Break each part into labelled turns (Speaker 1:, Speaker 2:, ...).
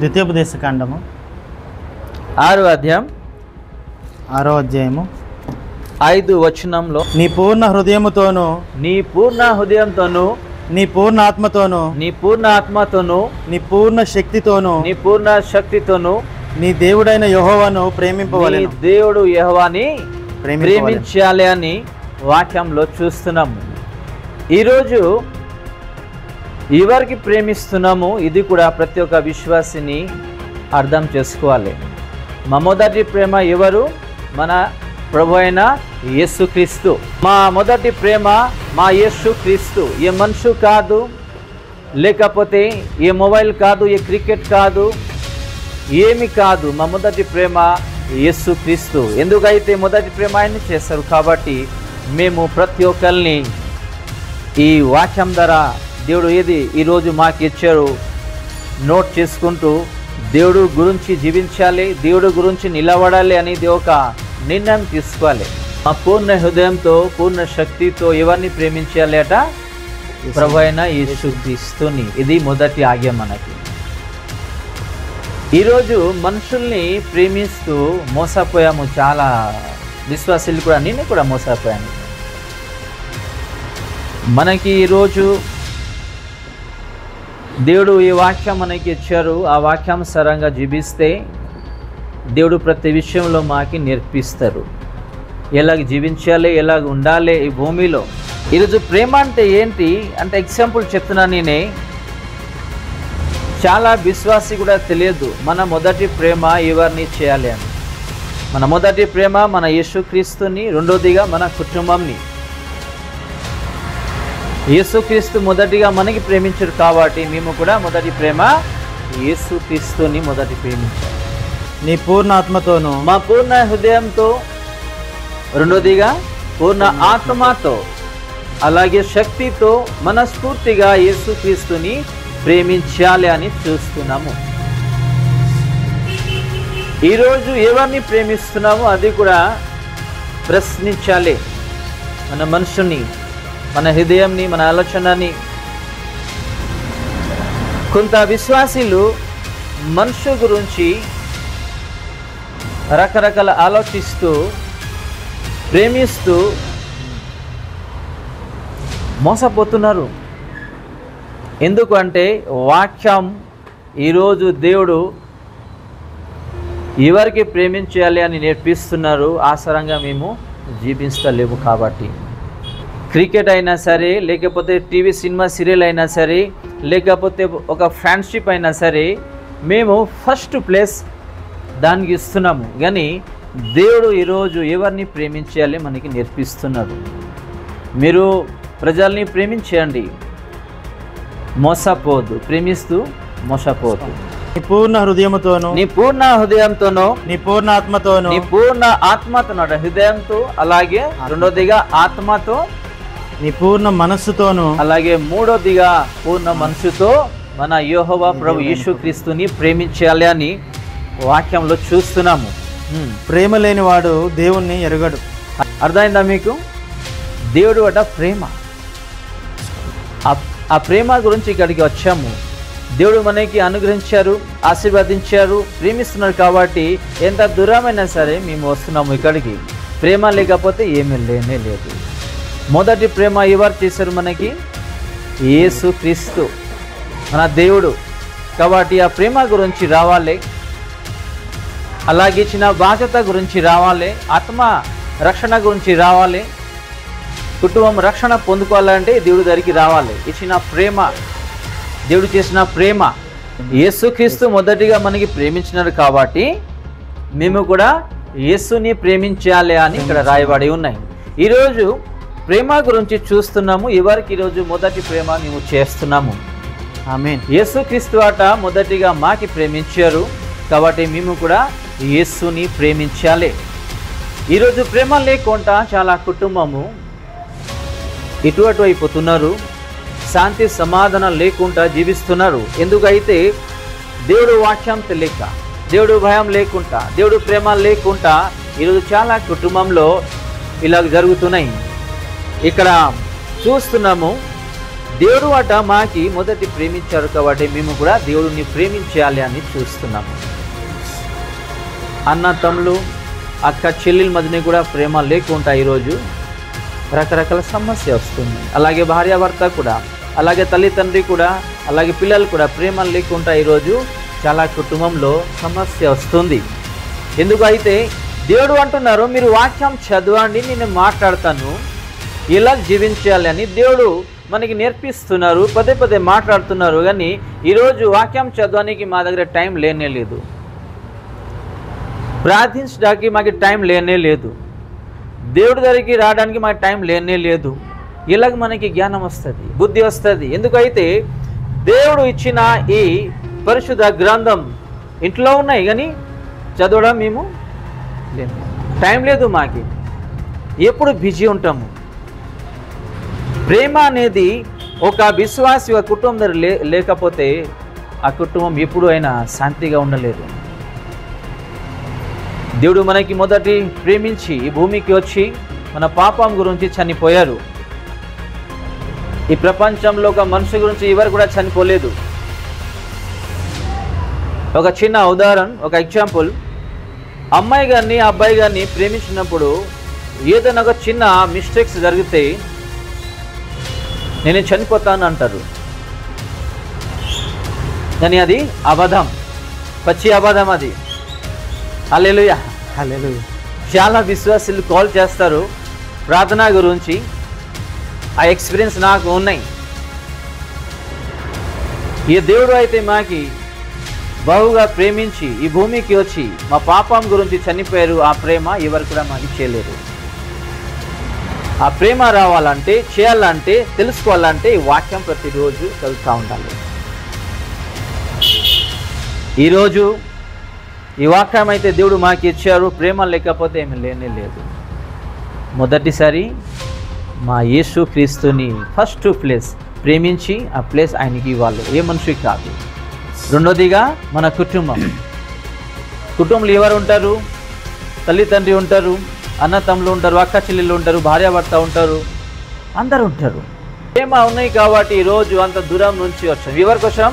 Speaker 1: ద్వితీయోపదేశకాండము
Speaker 2: 6వ అధ్యాయం
Speaker 1: 6వ అధ్యాయము
Speaker 2: 5వ వచనంలో,
Speaker 1: నీ పూర్ణ హృదయముతోను
Speaker 2: నీ పూర్ణ హృదయంతోను,
Speaker 1: నీ పూర్ణ ఆత్మతోను,
Speaker 2: నీ పూర్ణ ఆత్మతోను,
Speaker 1: నీ పూర్ణ శక్తితోను,
Speaker 2: నీ పూర్ణ శక్తితోను
Speaker 1: నీ దేవుడైన యెహోవాను
Speaker 2: నీ
Speaker 1: ప్రేమింపవలెను.
Speaker 2: దేవుడు యెహోవాని ప్రేమించాలి అని వాక్యంలో చూస్తున్నాము. ఈరోజు ఎవరికి ప్రేమిస్తున్నాము ఇది కూడా ప్రతి ఒక్క విశ్వాసిని అర్థం చేసుకోవాలి. మా మొదటి ప్రేమ ఎవరు? మన ప్రభు అయిన యేసుక్రీస్తు. మా మొదటి ప్రేమ మా యేసుక్రీస్తు. ఏ మనుషు కాదు, లేకపోతే ఏ మొబైల్ కాదు, ఏ క్రికెట్ కాదు, ఏమి కాదు. మా మొదటి ప్రేమ యేసుక్రీస్తు. ఎందుకైతే మొదటి ప్రేమ ఆయన చేస్తారు కాబట్టి మేము ప్రతి ఒక్కరిని ఈ వాక్యం ద్వారా దేవుడు ఏది ఈరోజు మాకు ఇచ్చారు నోట్ చేసుకుంటూ దేవుడు గురించి జీవించాలి, దేవుడు గురించి నిలబడాలి అనేది ఒక నిర్ణయం తీసుకోవాలి. మా పూర్ణ హృదయంతో, పూర్ణ శక్తితో ఎవరిని ప్రేమించాలి అట? ప్రభు అయిన యేసుక్రీస్తుని. ఇది మొదటి ఆజ్ఞ మనకి. ఈరోజు మనుషుల్ని ప్రేమిస్తూ మోసపోయాము. చాలా విశ్వాసులు కూడా, నేను కూడా మోసపోయాను. మనకి ఈరోజు దేవుడు ఈ వాక్యం మనకి ఇచ్చారు. ఆ వాక్యానుసారంగా జీవిస్తే దేవుడు ప్రతి విషయంలో మాకి నేర్పిస్తారు. ఎలాగ జీవించాలి, ఎలాగ ఉండాలి ఈ భూమిలో. ఈరోజు ప్రేమ అంటే ఏంటి అంటే ఎగ్జాంపుల్ చెప్తున్నాను నేనే. చాలా విశ్వాసి కూడా తెలియదు మన మొదటి ప్రేమ ఎవరిని చేయాలి అని. మన మొదటి ప్రేమ మన యేసుక్రీస్తుని, రెండోదిగా మన కుటుంబంని. యేసుక్రీస్తు మొదటిగా మనకి ప్రేమించారు కాబట్టి మేము కూడా మొదటి ప్రేమ యేసుక్రీస్తుని మొదటి ప్రేమించాలి.
Speaker 1: నీ పూర్ణ ఆత్మతోను,
Speaker 2: మా పూర్ణ హృదయంతో, రెండోదిగా పూర్ణ ఆత్మతో, అలాగే శక్తితో మనస్ఫూర్తిగా యేసుక్రీస్తుని ప్రేమించాలి అని చూస్తున్నాము. ఈరోజు ఎవరిని ప్రేమిస్తున్నామో అది కూడా ప్రశ్నించాలి. మన మనసుని, మన హృదయంని, మన ఆలోచనని. కొంత విశ్వాసీలు మనుషు గురించి రకరకాల ఆలోచిస్తూ ప్రేమిస్తూ మోసపోతున్నారు. ఎందుకంటే వాక్యం ఈరోజు దేవుడు ఎవరికి ప్రేమించాలి అని నేర్పిస్తున్నారు. ఆసరంగా మేము జీవిస్తలేము కాబట్టి. క్రికెట్ అయినా సరే, లేకపోతే టీవీ సినిమా సీరియల్ అయినా సరే, లేకపోతే ఒక ఫ్రెండ్షిప్ అయినా సరే, మేము ఫస్ట్ ప్లేస్ దానికి ఇస్తున్నాము. కానీ దేవుడు ఈరోజు ఎవరిని ప్రేమించాలి మనకి నేర్పిస్తున్నారు. మీరు ప్రజల్ని ప్రేమించండి, మోసపోవద్దు. ప్రేమిస్తూ మోసపోవద్దు.
Speaker 1: నీ పూర్ణ హృదయముతోను,
Speaker 2: నీ పూర్ణ హృదయంతోనూ,
Speaker 1: నీ పూర్ణ ఆత్మతోను,
Speaker 2: నీ పూర్ణ ఆత్మతో, హృదయంతో, అలాగే రెండోదిగా ఆత్మతో,
Speaker 1: నీ పూర్ణ మనస్సుతోను,
Speaker 2: అలాగే మూడోదిగా పూర్ణ మనసుతో మన యెహోవా ప్రభు యేసుక్రీస్తుని ప్రేమించాలి అని వాక్యంలో చూస్తున్నాము.
Speaker 1: ప్రేమ లేనివాడు దేవుణ్ణి ఎరుగడు.
Speaker 2: అర్థమైందా మీకు? దేవుడు అట ప్రేమ. ఆ ప్రేమ గురించి ఇక్కడికి వచ్చాము. దేవుడు మనకి అనుగ్రహించారు, ఆశీర్వదించారు, ప్రేమిస్తున్నారు కాబట్టి ఎంత దూరమైనా సరే మేము వస్తున్నాము ఇక్కడికి. ప్రేమ లేకపోతే ఏమీ లేనే లేదు. మొదటి ప్రేమ ఎవరు చేశారు మనకి? యేసుక్రీస్తు, మన దేవుడు. కాబట్టి ఆ ప్రేమ గురించి రావాలి, అలాగే ఇచ్చిన బాధ్యత గురించి రావాలి, ఆత్మ రక్షణ గురించి రావాలి, కుటుంబం రక్షణ పొందుకోవాలంటే దేవుడి దగ్గరికి రావాలి. ఇచ్చిన ప్రేమ, దేవుడు చేసిన ప్రేమ. యేసుక్రీస్తు మొదటిగా మనకి ప్రేమించినారు కాబట్టి మేము కూడా యేసుని ప్రేమించాలి అని ఇక్కడ రాయబడి ఉన్నాయి. ఈరోజు ప్రేమ గురించి చూస్తున్నాము. ఎవరికి ఈరోజు మొదటి ప్రేమ మేము చేస్తున్నాము?
Speaker 1: ఆమేన్.
Speaker 2: యేసుక్రీస్తు అట మొదటిగా మాకి ప్రేమించారు కాబట్టి మేము కూడా యేసుని ప్రేమించాలి. ఈరోజు ప్రేమ లేకుండా చాలా కుటుంబము ఇటు అటు అయిపోతున్నారు. శాంతి సమాధానం లేకుండా జీవిస్తున్నారు. ఎందుకైతే దేవుడు వాక్యం తెలియక, దేవుడు భయం లేకుండా, దేవుడు ప్రేమ లేకుండా ఈరోజు చాలా కుటుంబంలో ఇలా జరుగుతున్నాయి. ఇక్కడ చూస్తున్నాము దేవుడు అట మాకి మొదటి ప్రేమించారు కాబట్టి మేము కూడా దేవుడిని ప్రేమించాలి అని చూస్తున్నాము. అన్న తమ్ములు అక్క చెల్లెల మధ్యనే కూడా ప్రేమ లేకుండా ఈరోజు రకరకాల సమస్య వస్తుంది. అలాగే భార్యాభర్త కూడా, అలాగే తల్లిదండ్రి కూడా, అలాగే పిల్లలు కూడా ప్రేమ లేకుండా ఈరోజు చాలా కుటుంబంలో సమస్య వస్తుంది. ఎందుకు అయితే దేవుడు అంటున్నారు, మీరు వాక్యం చదవండి, నేను మాట్లాడతాను, ఇలా జీవించాలి అని దేవుడు మనకి నేర్పిస్తున్నారు, పదే పదే మాట్లాడుతున్నారు. కానీ ఈరోజు వాక్యం చదవడానికి మా దగ్గర టైం లేనే లేదు, ప్రార్థించడానికి మాకు టైం లేనే లేదు, దేవుడి దగ్గరికి రావడానికి మాకు టైం లేనే లేదు. ఇలాగ మనకి జ్ఞానం వస్తుంది, బుద్ధి వస్తుంది. ఎందుకైతే దేవుడు ఇచ్చిన ఈ పరిశుద్ధ గ్రంథం ఇంట్లో ఉన్నాయి, కానీ చదవడం మేము లేదు, టైం లేదు మాకి, ఎప్పుడు బిజీ ఉంటాము. ప్రేమ అనేది ఒక విశ్వాసి కుటుంబం దగ్గర లేకపోతే ఆ కుటుంబం ఎప్పుడు అయినా శాంతిగా ఉండలేదు. దేవుడు మనకి మొదటి ప్రేమించి ఈ భూమికి వచ్చి మన పాపం గురించి చనిపోయారు. ఈ ప్రపంచంలో ఒక మనిషి గురించి ఎవరు కూడా చనిపోలేదు. ఒక చిన్న ఉదాహరణ, ఒక ఎగ్జాంపుల్, అమ్మాయి గారిని అబ్బాయి గారిని ప్రేమించినప్పుడు ఏదైనా ఒక చిన్న మిస్టేక్స్ జరిగితే నేను చనిపోతాను అంటారు. కానీ అది అబద్ధం, పచ్చి అబద్ధం అది. హల్లెలూయా,
Speaker 1: హల్లెలూయా.
Speaker 2: చాలా విశ్వాసులు కాల్ చేస్తారు ప్రార్థన గురించి, ఆ ఎక్స్పీరియన్స్ నాకు ఉన్నాయి. ఈ దేవుడు అయితే మాకి బహుగా ప్రేమించి ఈ భూమికి వచ్చి మా పాపం గురించి చనిపోయారు. ఆ ప్రేమ ఎవరు కూడా మాకు చేయలేరు. ఆ ప్రేమ రావాలంటే, చేయాలంటే, తెలుసుకోవాలంటే ఈ వాక్యం ప్రతిరోజు చదువుతూ ఉండాలి. ఈరోజు ఈ వాక్యం అయితే దేవుడు మాకు ఇచ్చారు, ప్రేమ లేకపోతే ఏమి లేనే లేదు. మొదటిసారి మా యేసు క్రీస్తుని ఫస్ట్ ప్లేస్ ప్రేమించి ఆ ప్లేస్ ఆయనకి ఇవ్వాలి, ఏ మనిషికి కాదు. రెండోదిగా మన కుటుంబంలో ఎవరు ఉంటారు? తల్లిదండ్రి ఉంటారు, అన్న తమ్ముళ్ళు ఉంటారు, అక్క చెల్లెళ్ళు ఉంటారు, భార్యాభర్త ఉంటారు, అందరు ఉంటారు. ప్రేమ ఉన్నాయి కాబట్టి ఈరోజు అంత దూరం నుంచి వచ్చాం. ఎవరి కోసం?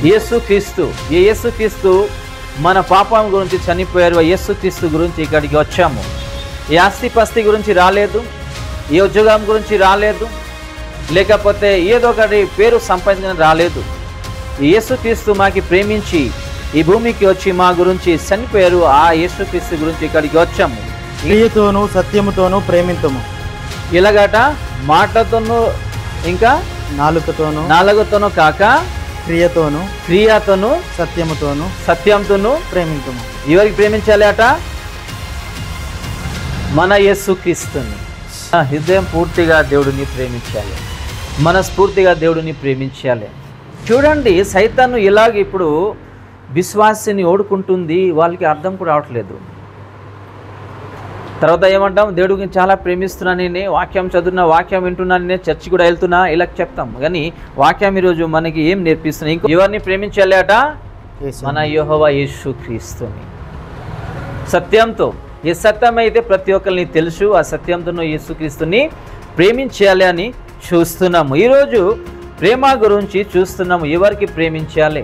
Speaker 2: యేసు క్రీస్తు. ఈ యేసు క్రీస్తు మన పాపం గురించి చనిపోయారు. ఆ యేసు క్రీస్తు గురించి ఇక్కడికి వచ్చాము. ఈ ఆస్తి పస్తి గురించి రాలేదు, ఈ ఉద్యోగం గురించి రాలేదు, లేకపోతే ఏదో ఒకటి పేరు సంపాదించడం రాలేదు. ఈ యేసు క్రీస్తు మాకి ప్రేమించి ఈ భూమికి వచ్చి మా గురించి చనిపోయారు. ఆ యేసు క్రీస్తు గురించి ఇక్కడికి వచ్చాము.
Speaker 1: క్రియతోనూ సత్యముతోనూ ప్రేమింతుము.
Speaker 2: ఇలాగట మాటతోనూ ఇంకా నాలుగుతోనూ కాక క్రియతోనూ సత్యంతోనూ
Speaker 1: ప్రేమింతుము.
Speaker 2: ఎవరికి ప్రేమించాలి అట? మన యేసు క్రీస్తుని. హృదయం పూర్తిగా దేవుడిని ప్రేమించాలి, మనస్ఫూర్తిగా దేవుడిని ప్రేమించాలి. చూడండి, సైతాను ఇలాగ ఇప్పుడు విశ్వాసిని ఓడుకుంటుంది, వాళ్ళకి అర్థం కూడా రావట్లేదు. తర్వాత ఏమంటాం? దేవుడికి చాలా ప్రేమిస్తున్నాను, నేనే వాక్యం చదువుతున్నా, వాక్యం వింటున్నాను, నేను చర్చి కూడా వెళ్తున్నా, ఇలా చెప్తాం. కానీ వాక్యం ఈరోజు మనకి ఏం నేర్పిస్తున్నా? ఇంకో ఎవరిని ప్రేమించాలి అట? మన యెహోవా యేసు క్రీస్తుని సత్యంతో. ఏ సత్యం అయితే ప్రతి ఒక్కరిని తెలుసు, ఆ సత్యంతో యేసుక్రీస్తుని ప్రేమించాలి అని చూస్తున్నాము. ఈరోజు ప్రేమ గురించి చూస్తున్నాము. ఎవరికి ప్రేమించాలి?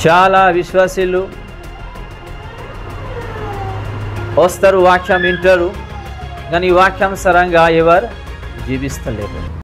Speaker 2: చాలా విశ్వాసులు వస్తారు, వాక్యం వింటారు, కానీ వాక్యానుసారంగా ఎవరు జీవిస్తలేరు.